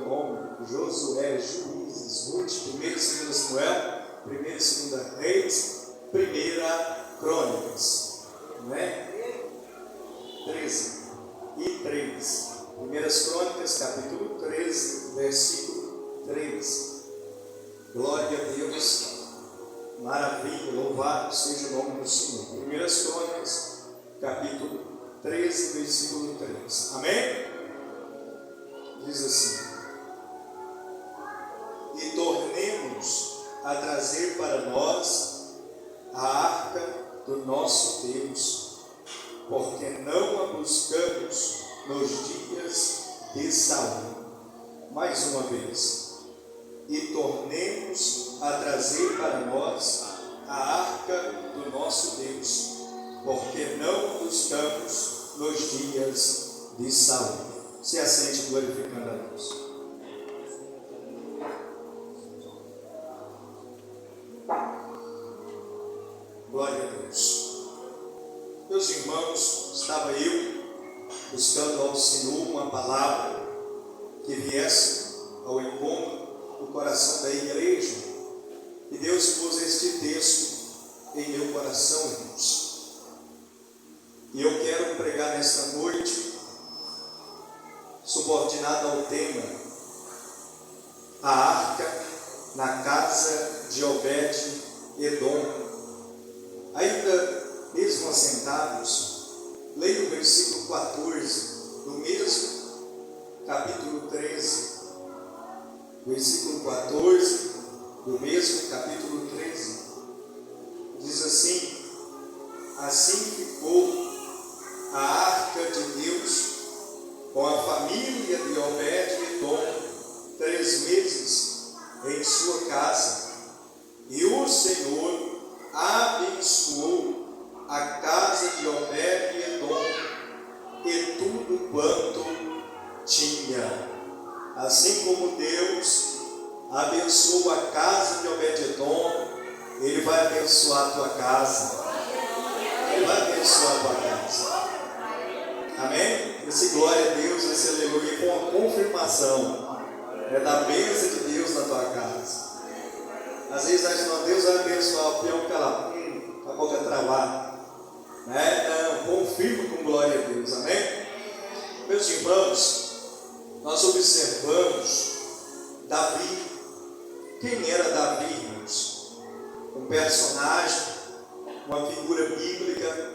Deuteronômio, Josué, Juízes, Ruth, 1 e 2 Samuel, 1 e 2 Reis, 1 Crônicas, não é? 13 e 3. 1 Crônicas, capítulo 13, versículo 3. Glória a Deus, maravilha, louvado seja o nome do Senhor. 1 Crônicas, capítulo 13, versículo 3. Amém? Diz assim: e tornemos a trazer para nós a arca do nosso Deus, porque não a buscamos nos dias de Saul. Mais uma vez, e tornemos a trazer para nós a arca do nosso Deus, porque não a buscamos nos dias de Saul. Se assente glorificando a Deus. Glória a Deus. Meus irmãos, estava eu buscando ao Senhor uma palavra que viesse ao encontro do coração da igreja, e Deus pôs este texto em meu coração, irmãos. E eu quero pregar nesta noite, subordinado ao tema, a arca na casa de Obed-Edom. Ainda mesmo assentados, leia o versículo 14 do mesmo capítulo 13. Versículo 14 do mesmo capítulo 13. Diz assim: assim ficou a arca de Deus com a família de Obed-Edom 3 meses em sua casa, e o Senhor abençoou a casa de Obed-Edom e tudo quanto tinha. Assim como Deus abençoou a casa de Obed-Edom, Ele vai abençoar a tua casa. Ele vai abençoar a tua casa. Amém? Esse glória a Deus, esse aleluia, com a confirmação da bênção de Deus na tua casa. Às vezes nós não, Deus vai abençoar o peão calado, com a boca travada, né? Não, confirma com glória a Deus. Amém? Meus irmãos, nós observamos Davi. Quem era Davi, irmãos? Um personagem, uma figura bíblica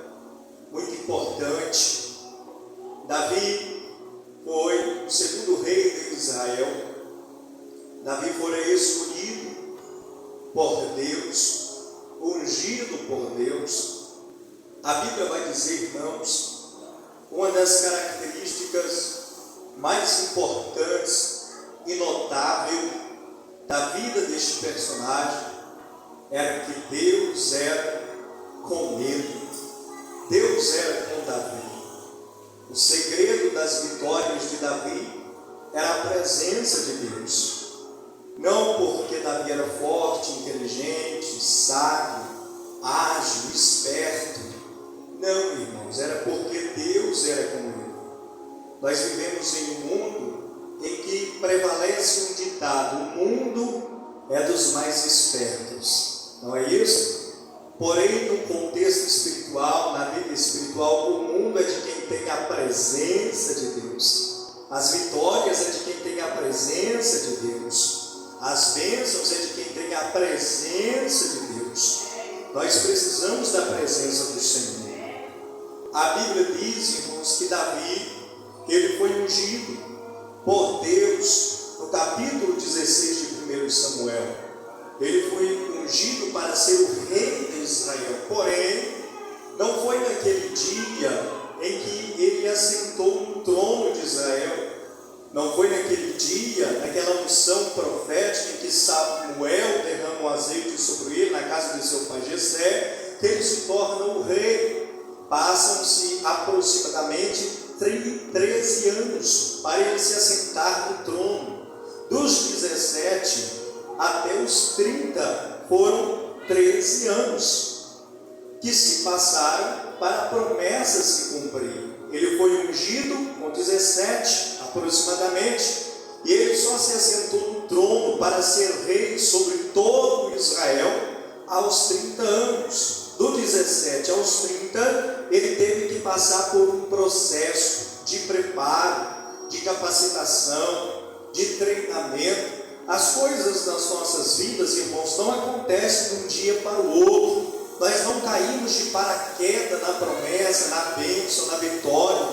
muito importante. Davi foi o segundo rei de Israel. Davi foi escolhido por Deus, ungido por Deus. A Bíblia vai dizer, irmãos, uma das características mais importantes e notável da vida deste personagem era que Deus era com ele. Deus era com Davi. O segredo das vitórias de Davi era a presença de Deus. Não porque Davi era forte, inteligente, sábio, ágil, esperto. Não, irmãos, era porque Deus era com ele. Nós vivemos em um mundo em que prevalece um ditado: o mundo é dos mais espertos. Não é isso? Porém, no contexto espiritual, na vida espiritual, o mundo é de quem tem a presença de Deus. As vitórias é de quem tem a presença de Deus. As bênçãos é de quem tem a presença de Deus. Nós precisamos da presença do Senhor. A Bíblia diz, irmãos, que Davi, ele foi ungido por Deus no capítulo 16 de 1 Samuel. Ele foi ungido para ser o rei de Israel. Porém, não foi naquele dia em que ele assentou no trono de Israel. Não foi naquele dia, naquela unção profética em que Samuel derrama o azeite sobre ele na casa de seu pai Jessé, que ele se torna o rei. Passam-se aproximadamente 13 anos para ele se assentar no trono. Dos 17 até os 30 foram 13 anos que se passaram para a promessa se cumprir. Ele foi ungido com 17 aproximadamente, e ele só se assentou no trono para ser rei sobre todo Israel aos 30 anos. Do 17 aos 30, ele teve que passar por um processo de preparo, de capacitação, de treinamento. As coisas das nossas vidas, irmãos, não acontecem de um dia para o outro. Nós não caímos de paraquedas na promessa, na bênção, na vitória.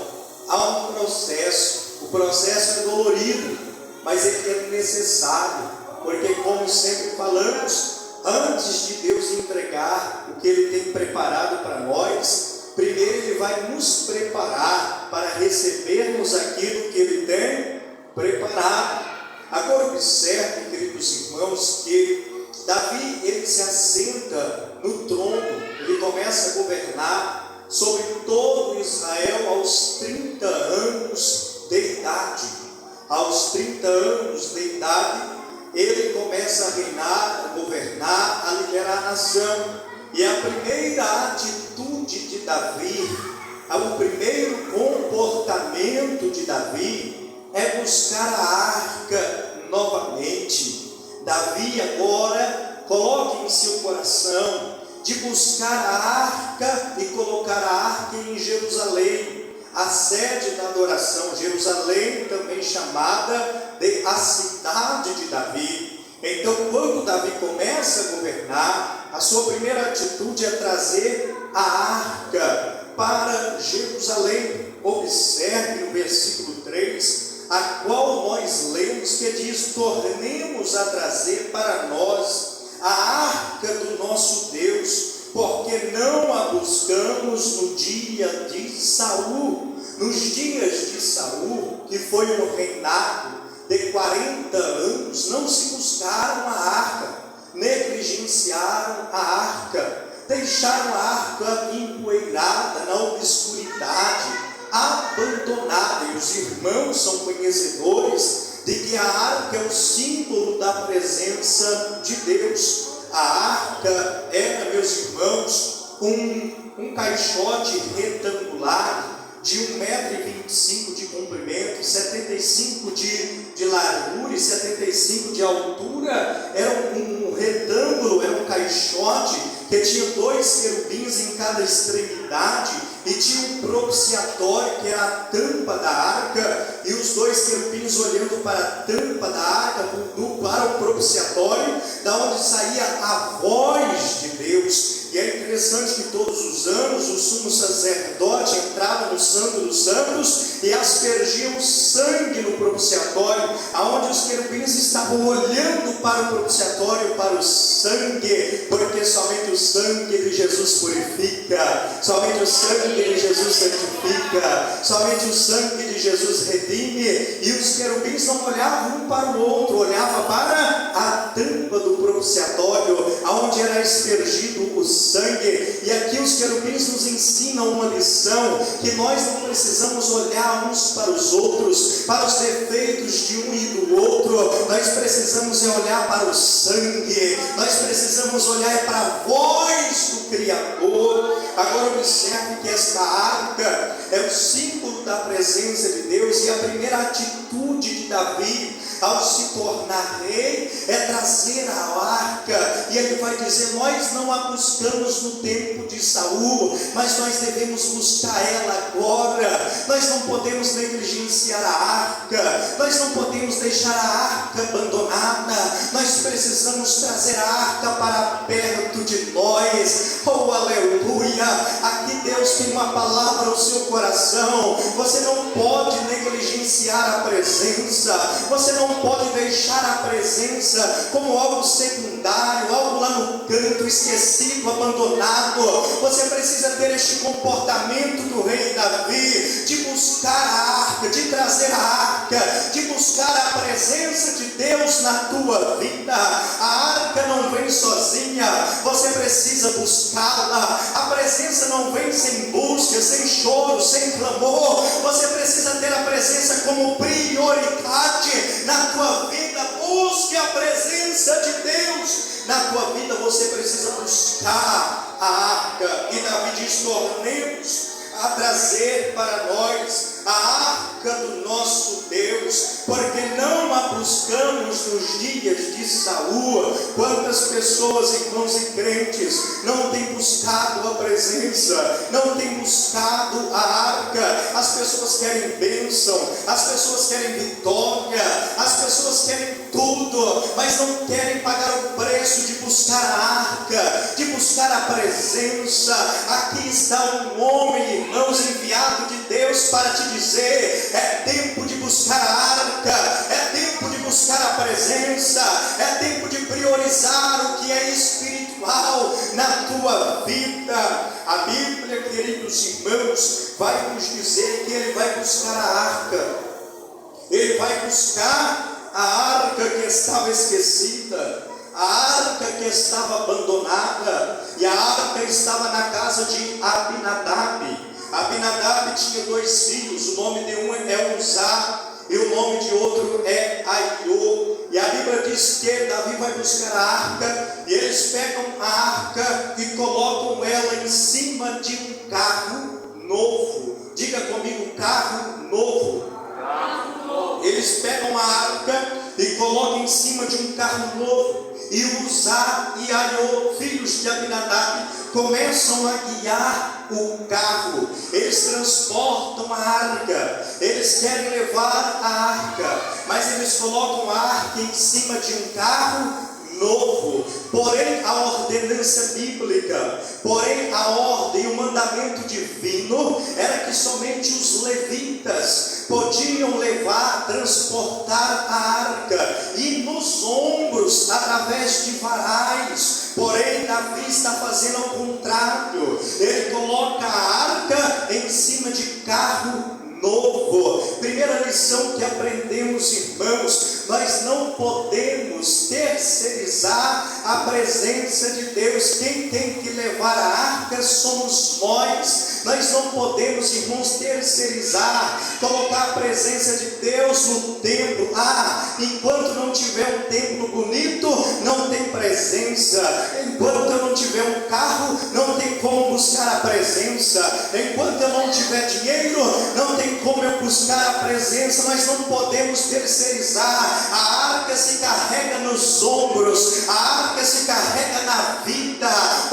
Há um processo. O processo é dolorido, mas ele é necessário, porque, como sempre falamos, antes de Deus entregar o que Ele tem preparado para nós, primeiro Ele vai nos preparar para recebermos aquilo que Ele tem preparado. Agora observe, queridos irmãos, que Davi, ele se assenta no trono, ele começa a governar sobre todo Israel aos 30 anos de idade. Aos 30 anos de idade, ele começa a reinar, a governar, a liderar a nação. E a primeira atitude de Davi, o primeiro comportamento de Davi é buscar a arca novamente. Davi agora coloca em seu coração de buscar a arca e colocar a arca em Jerusalém, a sede da adoração. Jerusalém, também chamada de a cidade de Davi. Então, quando Davi começa a governar, a sua primeira atitude é trazer a arca para Jerusalém. Observe no versículo 3, a qual nós lemos, que diz: tornemos a trazer para nós a arca do nosso Deus, porque não a buscamos no dia de Saul. Nos dias de Saul, que foi um reinado de 40 anos, não se buscaram a arca, negligenciaram a arca, deixaram a arca empoeirada na obscuridade, abandonada. E os irmãos são conhecedores de que a arca é o símbolo da presença de Deus. A arca era, meus irmãos, um caixote retangular de 1,25 m de comprimento, 75 de largura e 75 de altura. Era um retângulo, era um caixote que tinha 2 querubins em cada extremidade, e tinha um propiciatório, que era a tampa da arca, e os 2 querubins olhando para a tampa da arca, para o propiciatório, da onde saía a voz de Deus. E é interessante que todos os anos o sumo sacerdote entrava no Santo dos Santos e aspergia o sangue no propiciatório, aonde os querubins estavam olhando para o propiciatório, para o sangue, porque somente o sangue de Jesus purifica, somente o sangue de Jesus santifica, somente o sangue de Jesus redime. E os querubins não olhavam um para o outro, olhavam para a tampa do propiciatório, aonde era aspergido o sangue. E aqui os querubins nos ensinam uma lição, que nós não precisamos olhar uns para os outros, para os defeitos de um e do outro. Nós precisamos olhar para o sangue, nós precisamos olhar para a voz do Criador. Agora observe que esta arca é o símbolo da presença de Deus, e a primeira atitude de Davi ao se tornar rei é trazer a arca. E ele vai dizer: nós não a buscamos no tempo de Saul, mas nós devemos buscar ela agora. Nós não podemos negligenciar a arca, nós não podemos deixar a arca abandonada. Nós precisamos trazer a arca para perto de nós. Oh, aleluia! Aqui Deus tem uma palavra ao seu coração. Você não pode negligenciar a presença, você não pode deixar a presença como algo secundário, algo lá no canto, esquecido, abandonado. Você precisa ter este comportamento do rei Davi, de buscar a arca, de trazer a arca, de buscar a presença de Deus na tua vida. A arca não vem sozinha, você precisa buscá-la. A presença não vem sem busca, sem choro, sem clamor. Você precisa ter a presença como prioridade na tua vida. Busque a presença de Deus na tua vida. Você precisa buscar a arca. E Davi diz: tornemos a trazer para nós a arca do nosso Deus, porque não a nos dias de Saul, quantas pessoas, irmãos e crentes, não têm buscado a presença, não têm buscado a arca. As pessoas querem bênção, as pessoas querem vitória, as pessoas querem tudo, mas não querem pagar o preço de buscar a arca, de buscar a presença. Aqui está um homem, irmãos, enviado de Deus para te dizer: é tempo de buscar a arca, é tempo de buscar a presença, é tempo de priorizar o que é espiritual na tua vida. A Bíblia, queridos irmãos, vai nos dizer que ele vai buscar a arca, ele vai buscar a arca que estava esquecida, a arca que estava abandonada, e a arca estava na casa de Abinadab. Abinadab tinha 2 filhos, o nome de um é Uzá e o nome de outro é Aiô. E a Bíblia diz que Davi vai buscar a arca, e eles pegam a arca e colocam ela em cima de um carro novo. Diga comigo, carro novo. Eles pegam a arca e colocam em cima de um carro novo, e Uzá e Aiô, filhos de Abinadab, começam a guiar o carro. Eles transportam a arca, eles querem levar a arca, mas eles colocam a arca em cima de um carro novo. Porém, a ordenança bíblica, porém a ordem e o mandamento divino era que somente os levitas podiam levar, transportar a arca, e nos ombros, através de varais. Porém, Davi está fazendo ao contrário, ele coloca a arca em cima de carro novo. Primeira lição que aprendemos, irmãos: nós não podemos terceirizar a presença de Deus. Quem tem que levar a arca somos nós. Nós não podemos, irmãos, terceirizar, colocar a presença de Deus no templo. Enquanto não tiver um templo bonito, não tem presença. Enquanto eu não tiver um carro, não tem como buscar a presença. Enquanto eu não tiver dinheiro, não tem como eu buscar a presença. Nós não podemos terceirizar. A arca se carrega nos ombros, a arca se carrega na vida. A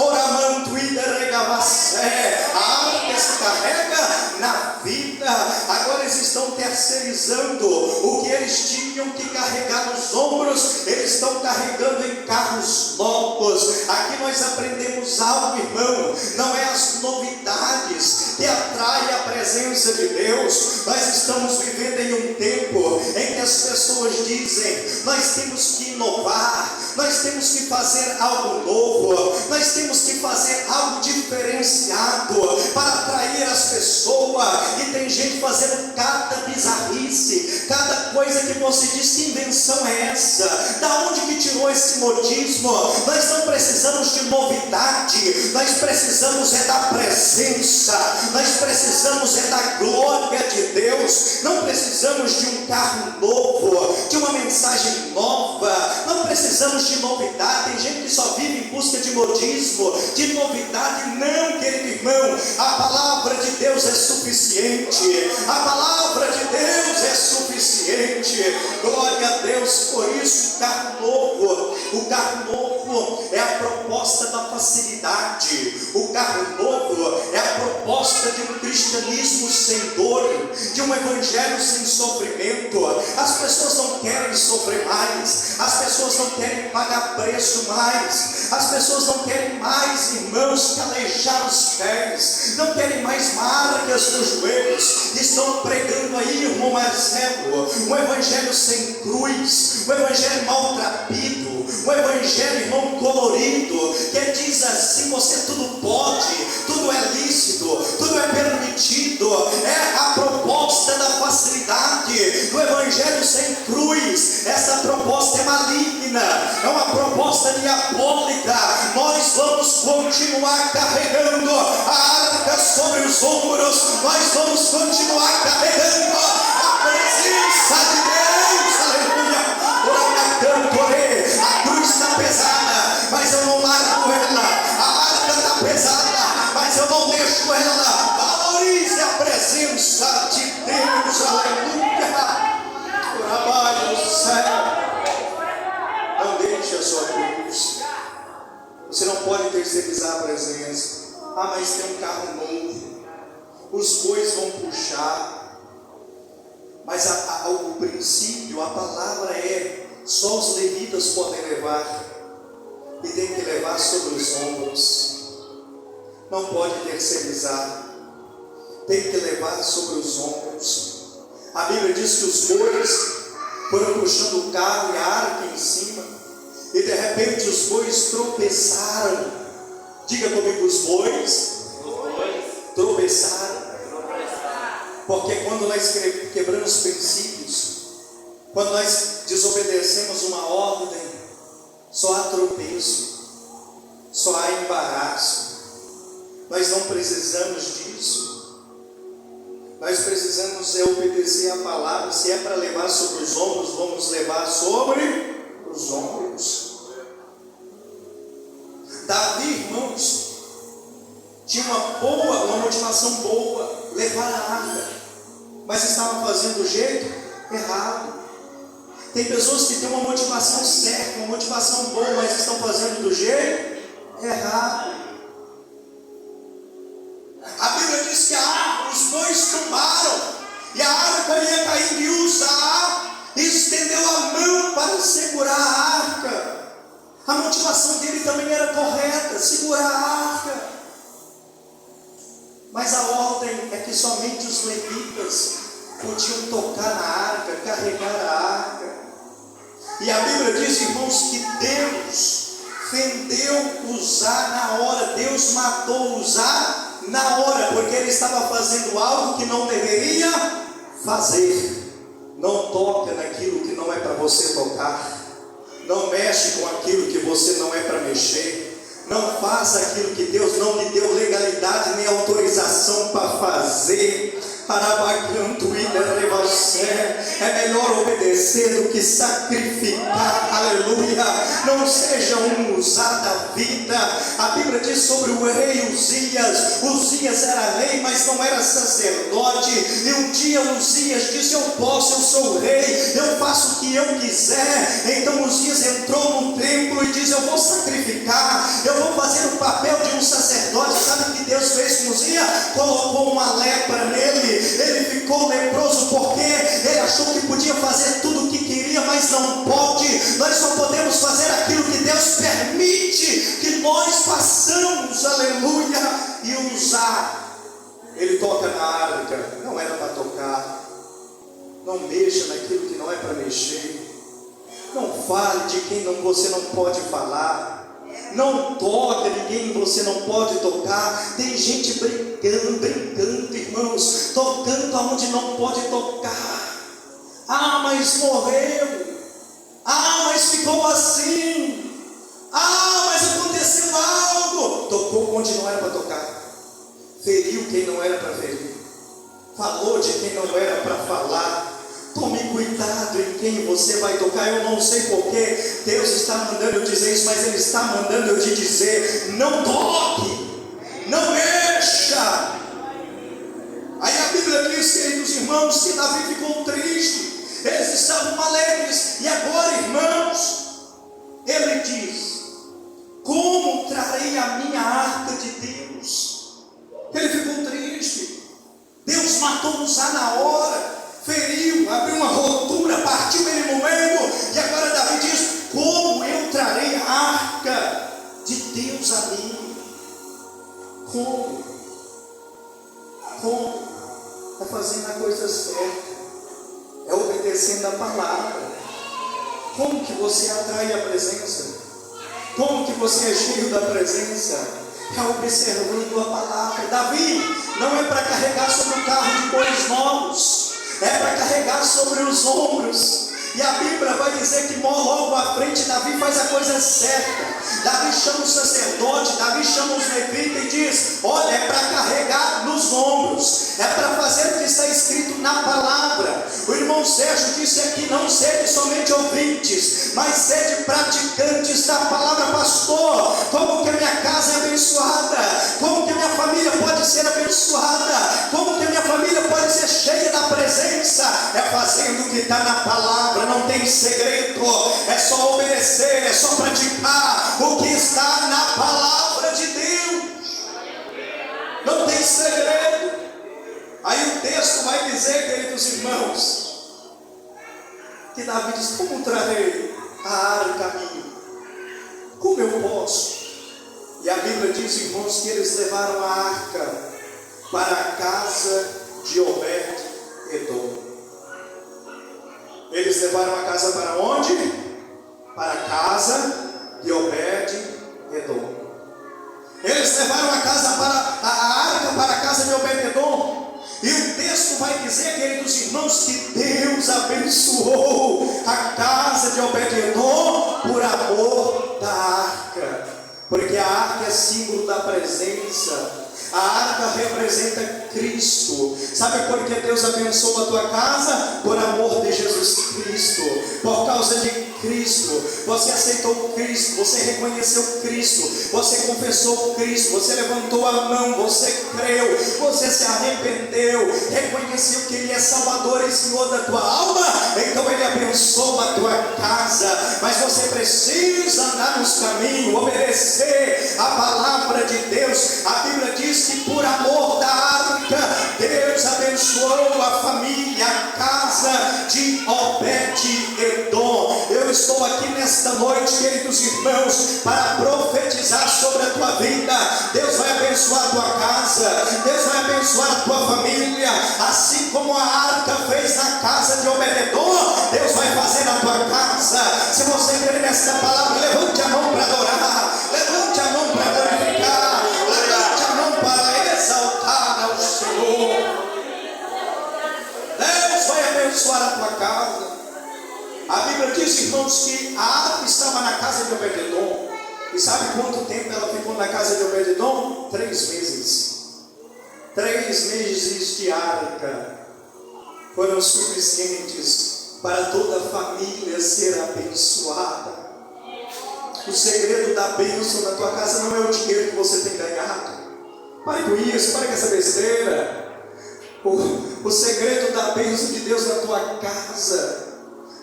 arca se carrega na vida. Agora eles estão terceirizando o que eles tinham que carregar nos ombros, eles estão carregando em carros novos. Aqui nós aprendemos algo, irmão: não é as novidades que atraem a presença de Deus. Nós estamos vivendo em um tempo em que as pessoas dizem: nós temos que inovar, nós temos que fazer algo novo, nós temos que fazer algo diferenciado para atrair as pessoas. E tem gente fazendo cada bizarrice, cada coisa que você diz: que invenção é essa? Da onde que tirou esse modismo? Nós não precisamos de novidade, nós precisamos é da presença, nós precisamos é da glória de Deus. Não precisamos de um carro novo, de uma mensagem nova, não precisamos de novidade. Tem gente que só vive em busca de modismo, de novidade. Não, querido irmão, a palavra de Deus é suficiente, a palavra de Deus é suficiente. Glória a Deus. Por isso, o carro novo é a proposta da facilidade. O carro novo é a proposta de um cristianismo sem dor, de um evangelho sem sofrimento. As pessoas não querem sofrer mais, as pessoas não querem pagar preço mais, as pessoas não querem mais, irmãos, calejar os pés, não querem mais marcas nos joelhos. Estão pregando aí, irmão Marcelo, um evangelho sem cruz, um evangelho maltrapilho, um evangelho, irmão, colorido, que diz assim: você tudo pode, tudo é lícito, tudo é permitido. É a proposta da facilidade, do evangelho sem cruz. Essa proposta é maligna, é uma proposta diabólica. Nós vamos continuar carregando a arca sobre os ombros, nós vamos continuar carregando a presença de Deus. Aleluia. A cruz está pesada, mas eu não largo ela. A arca está pesada, mas eu não deixo ela. Valorize a presença de Deus. Aleluia. Trabalho do céu. presença. Ah, mas tem um carro novo, os bois vão puxar. Mas o princípio, a palavra é: só os levitas podem levar, e tem que levar sobre os ombros. Não pode terceirizar, tem que levar sobre os ombros. A Bíblia diz que os bois foram puxando o carro e a arca em cima, e de repente os bois tropeçaram. Diga comigo: os bois tropeçaram. Porque quando nós quebramos princípios, quando nós desobedecemos uma ordem, só há tropeço, só há embaraço. Nós não precisamos disso. Nós precisamos obedecer a palavra. Se é para levar sobre os ombros, vamos levar sobre os ombros. Davi, irmãos, tinha uma motivação boa, levar a arca, mas estava fazendo do jeito errado. Tem pessoas que têm uma motivação certa, uma motivação boa, mas estão fazendo do jeito errado. A Bíblia diz que os bois tombaram, e a arca ia caindo, e Uzá estendeu a mão para segurar a arca. A motivação dele também era correta, segurar a arca. Mas a ordem é que somente os levitas podiam tocar na arca, carregar a arca. E a Bíblia diz, irmãos, que Deus fendeu Uzá na hora. Deus matou Uzá na hora, porque ele estava fazendo algo que não deveria fazer. Não toca naquilo que não é para você tocar. Não mexe com aquilo que você não é para mexer. Não faça aquilo que Deus não lhe deu legalidade nem autorização para fazer. É melhor obedecer do que sacrificar. Aleluia. Não seja um Uzá da vida. A Bíblia diz sobre o rei Uzias. Uzias era rei, mas não era sacerdote. E um dia Uzias disse: eu posso, eu sou o rei, eu faço o que eu quiser. Então Uzias entrou no templo e diz: eu vou sacrificar, eu vou fazer o papel de um sacerdote. Sabe o que Deus fez com Uzias? Colocou uma lepra nele. Ele ficou leproso porque ele achou que podia fazer tudo o que queria, mas não pode. Nós só podemos fazer aquilo que Deus permite que nós façamos. Aleluia. E Uzá, ele toca na arca, não era para tocar. Não mexa naquilo que não é para mexer. Não fale de quem você não pode falar. Não toca ninguém, você não pode tocar. Tem gente brincando, irmãos, tocando aonde não pode tocar. Ah, mas morreu. Ah, mas ficou assim. Ah, mas aconteceu algo. Tocou onde não era para tocar. Feriu quem não era para ferir. Falou de quem não era para falar. Tome cuidado em quem você vai tocar. Eu não sei porquê Deus está mandando eu dizer isso, mas Ele está mandando eu te dizer: não toque, não mexa. Aí a Bíblia diz, queridos irmãos, que Davi ficou triste. Eles estavam alegres. E agora, irmãos, ele diz: como trarei a minha arca de Deus? Ele ficou triste. Deus matou Uzá na hora, feriu, abriu uma rotura, partiu ele no meio. E agora Davi diz: como eu trarei a arca de Deus a mim? Como? É fazendo a coisa certa, é obedecendo a palavra. Como que você atrai a presença? Como que você é cheio da presença? É observando a palavra. Davi não é para carregar sobre o carro de bois novos, é para carregar sobre os ombros. E a Bíblia vai dizer que logo à frente Davi faz a coisa certa. Davi chama o sacerdote, Davi chama os levitas e diz: olha, é para carregar nos ombros, é para fazer o que está escrito na palavra. O irmão Sérgio disse aqui: não sede somente ouvintes, mas sede praticantes da palavra. Pastor, como que a minha casa é abençoada? Como que a minha família pode ser abençoada? Como que a minha família pode ser cheia da presença? É fazendo o que está na palavra. Não tem segredo, é só obedecer, é só praticar o que está na palavra de Deus. Não tem segredo. Aí o texto vai dizer, queridos irmãos, que Davi diz: como trarei a arca a mim? Como eu posso? E a Bíblia diz, irmãos, que eles levaram a arca para a casa de Obed-edom. Eles levaram a casa para onde? Para a casa de Obed-edom. Eles levaram a arca para a casa de Obed-edom. E o texto vai dizer, queridos irmãos, que Deus abençoou a casa de Obed-edom por amor da arca. Porque a arca é símbolo da presença. A arca representa Cristo. Sabe por que Deus abençoa a tua casa? Por amor de Jesus Cristo. Por causa de Cristo. Você aceitou Cristo, você reconheceu Cristo, você confessou Cristo, você levantou a mão, você creu, você se arrependeu, reconheceu que Ele é Salvador e Senhor da tua alma. Então Ele abençoa a tua casa. Mas você precisa andar nos caminhos, obedecer a palavra de Deus. A Bíblia diz que por amor da arca, Deus abençoou a família, a casa de Obed-edom. Eu estou aqui nesta noite, queridos irmãos, para profetizar sobre a tua vida. Deus vai abençoar a tua casa, Deus vai abençoar a tua família, assim como a arca fez na casa de Obed-edom, Deus vai fazer na tua casa. Se você crer nesta palavra, levante a mão para adorar, levante a mão para glorificar, levante a mão para exaltar ao Senhor. Deus vai abençoar a tua casa. A Bíblia diz, irmãos, que a arca estava na casa de Obed-edom. E sabe quanto tempo ela ficou na casa de Obed-edom? 3 meses. 3 meses de arca foram suficientes para toda a família ser abençoada. O segredo da bênção na tua casa não é o dinheiro que você tem ganhado. Pare com isso, pare com essa besteira. O segredo da bênção de Deus na tua casa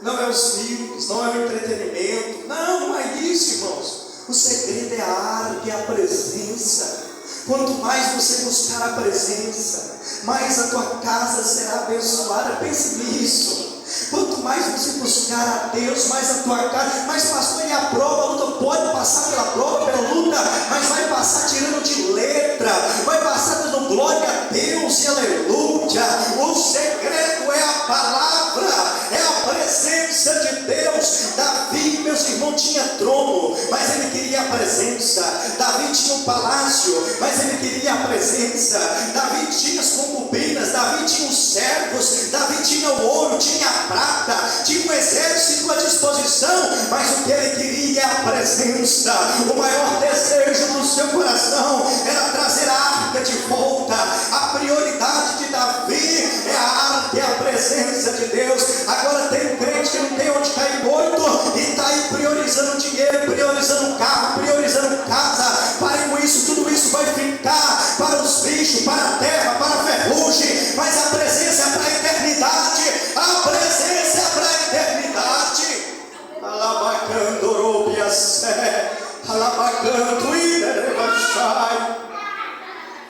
não é os filhos, não é o entretenimento. Não é isso, irmãos. O segredo é a arca e a presença. Quanto mais você buscar a presença, mais a tua casa será abençoada. Pense nisso. Quanto mais você buscar a Deus, mais a tua casa. Mas pastor, e a prova? A luta pode passar pela prova, pela luta, mas vai passar tirando de letra, vai passar dando glória a Deus e aleluia. O segredo é a palavra, é a presença de Deus. Davi, meus irmãos, tinha trono, mas ele queria a presença. Davi tinha um palácio, mas ele queria a presença. Davi tinha as concubinas, Davi tinha os servos, Davi tinha o ouro, tinha a prata, tinha um exército à disposição, mas o que ele queria é a presença. O maior desejo do seu coração era trazer a arca de volta. A prioridade de Davi é a arca e a presença de Deus. Agora tem um crente que não tem onde cair morto e está aí priorizando dinheiro, priorizando carro, priorizando casa. Pare com isso, tudo isso vai ficar para os bichos, para a terra, para a ferrugem, mas a presença é para a eternidade. A presença é para a eternidade.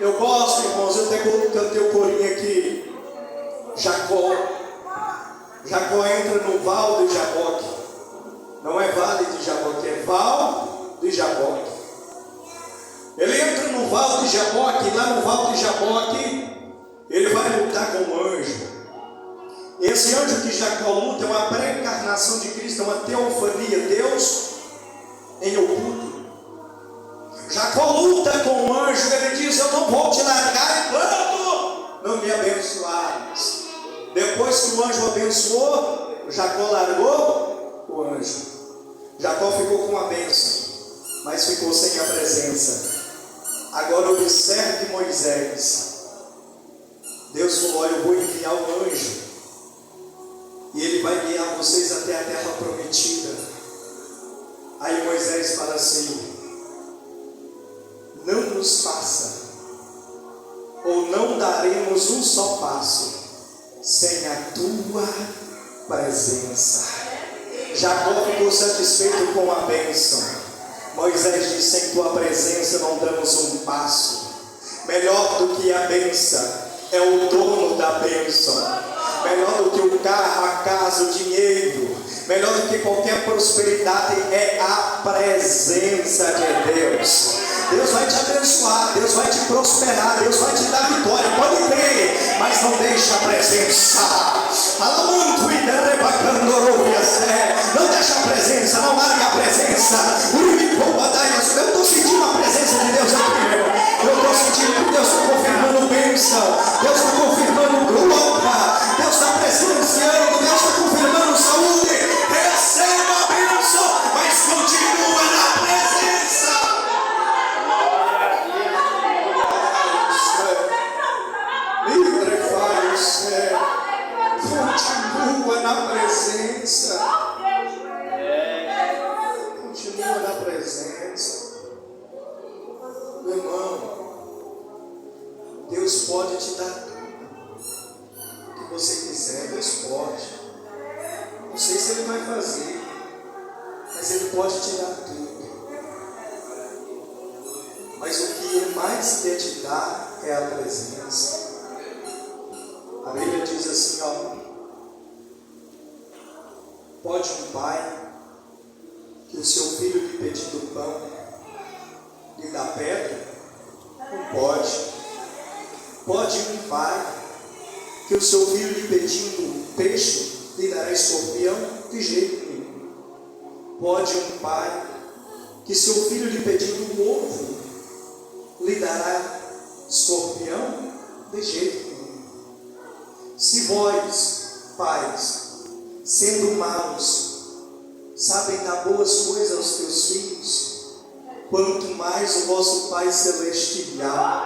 Eu gosto, irmãos, eu até cantei o corinho aqui. Jacó entra no val de Jaboque. Não é vale de Jaboque, é val de Jaboque. Ele entra no val de Jaboque. Lá no val de Jaboque ele vai lutar com um anjo. Esse anjo que Jacó luta é uma pré-encarnação de Cristo, é uma teofania, Deus em oculto. Jacó luta com o anjo, ele diz: eu não vou te largar enquanto não me abençoares. Depois que o anjo abençoou, Jacó largou o anjo. Jacó ficou com a bênção, mas ficou sem a presença. Agora observe Moisés. Deus falou: olha, eu vou enviar o anjo e ele vai guiar vocês até a terra prometida. Aí Moisés fala assim: não nos passa, ou não daremos um só passo sem a tua presença. Jacó ficou satisfeito com a bênção. Moisés disse: sem tua presença não damos um passo. Melhor do que a bênção é o dono da bênção. Melhor do que o carro, a casa, o dinheiro, melhor do que qualquer prosperidade é a presença de Deus. Deus vai te abençoar, Deus vai te prosperar, Deus vai te dar vitória, pode crer, mas não deixa a presença. Não deixa a presença, não larga a presença. Eu estou sentindo a presença de Deus aqui. Eu estou sentindo que Deus está confirmando bênção, Deus está confirmando glória, Deus está presenciando, Deus está confirmando saúde. Receba a bênção, mas continua na presença. Livre vai o céu, continua na presença. Continua na presença. Meu irmão, Deus pode te dar tudo o que você quiser, Deus pode. Não sei se Ele vai fazer, mas Ele pode te dar tudo. Mas o que Ele mais quer te dar é a presença. A Bíblia diz assim, pode um pai que o seu filho lhe pedindo pão lhe dá pedra? Não pode. Pode um pai que o seu filho lhe pedindo peixe lhe dará escorpião? De jeito nenhum. Pode um pai que seu filho lhe pedindo um ovo lhe dará escorpião? De jeito nenhum. Se vós, pais, sendo maus, sabem dar boas coisas aos teus filhos, quanto mais o vosso Pai Celestial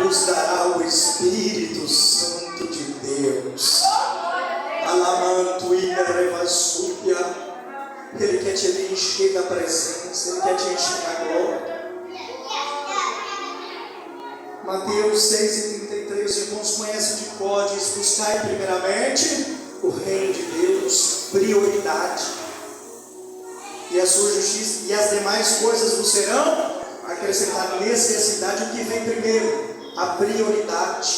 vos dará o Espírito Santo de Deus. Alamanto e revassúpia. Ele quer te encher da presença, Ele quer te encher da glória. Mateus 6,33, irmãos conhecem de cor, diz: buscai primeiramente o reino de Deus, prioridade, e a sua justiça, e as demais coisas vos serão acrescentadas. Necessidade, o que vem primeiro? A prioridade,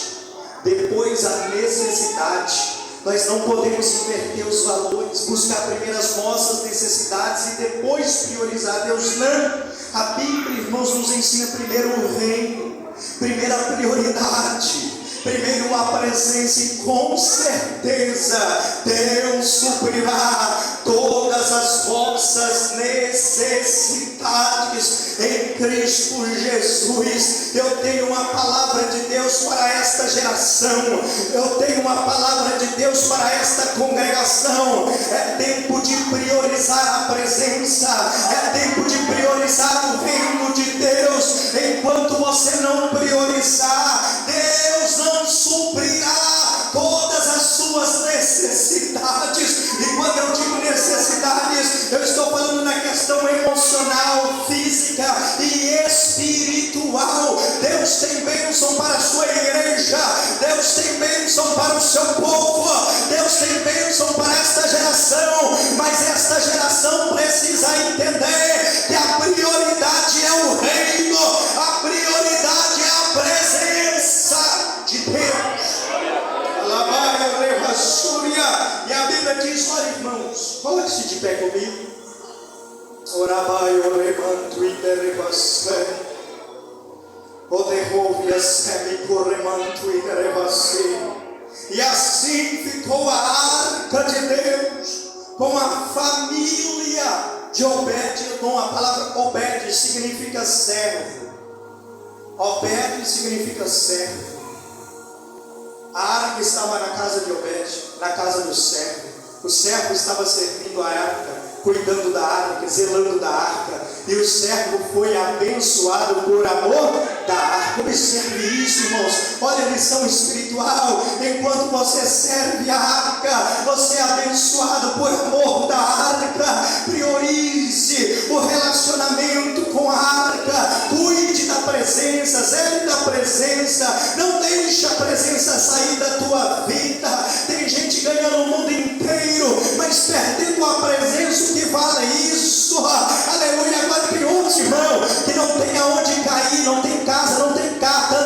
depois a necessidade. Nós não podemos inverter os valores, buscar primeiro as nossas necessidades e depois priorizar Deus. Não, a Bíblia, irmãos, nos ensina primeiro o reino, primeiro a prioridade, primeiro a presença, e com certeza Deus suprirá todas as vossas necessidades em Cristo Jesus. Eu tenho uma palavra de Deus para esta geração, eu tenho uma palavra de Deus para esta congregação. É tempo de priorizar a presença, é tempo de priorizar o reino de Deus. Enquanto você não priorizar, Deus não suprirá todas as suas necessidades. E quando eu digo necessidades, eu estou falando na questão emocional, física e espiritual. Deus tem bênção para a sua igreja, Deus tem bênção para o seu povo, Deus tem bênção para esta geração, mas esta geração precisa entender que a prioridade é o reino, a prioridade é a presença de Deus. E a Bíblia diz, olha irmãos, coloque-se de pé comigo. Orabai, oremanto e derevassé. E assim ficou a arca de Deus com a família de Obed-Edom. A palavra Obed significa servo. Obed significa servo. A arca estava na casa de Obed, na casa do servo. O servo estava servindo a arca, cuidando da arca, zelando da arca, e o servo foi abençoado por amor da arca. Observe isso, irmãos. Olha a lição espiritual. Enquanto você serve a arca, você é abençoado por amor da arca. Priorize o relacionamento com a arca, cuide da presença, zele da presença, não deixe a presença sair da tua vida. Tem gente ganhando o mundo inteiro, mas perdendo a presença. O que vale isso? Aleluia. Agora tem outros, irmão, que não tem aonde cair, não tem casa, não tem carro,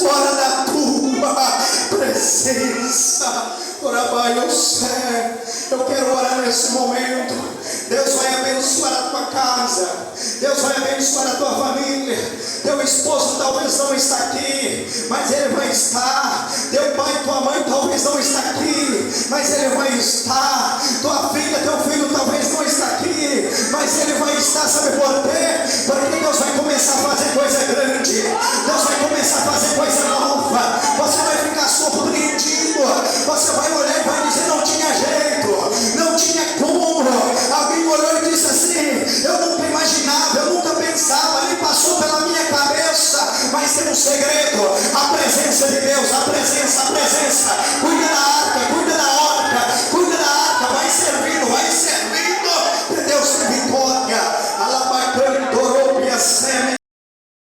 fora da tua presença. Orabai, eu quero orar nesse momento. Deus vai abençoar a tua casa, Deus vai abençoar a tua família. Teu esposo talvez não está aqui, mas ele vai estar. Teu pai, tua mãe talvez não está aqui, mas ele vai estar. Tua filha, teu filho talvez não está aqui, mas ele vai estar. Sabe por quê? Porque Deus vai começar a fazer coisa grande, Deus vai começar a fazer coisa nova. Você vai ficar surpreendido, você vai olhar e vai dizer: não tinha jeito, não tinha como. Alguém olhou e disse assim: eu nunca imaginava, eu nunca pensava, nem passou pela minha cabeça. Mas tem um segredo: a presença de Deus, a presença. Cuida da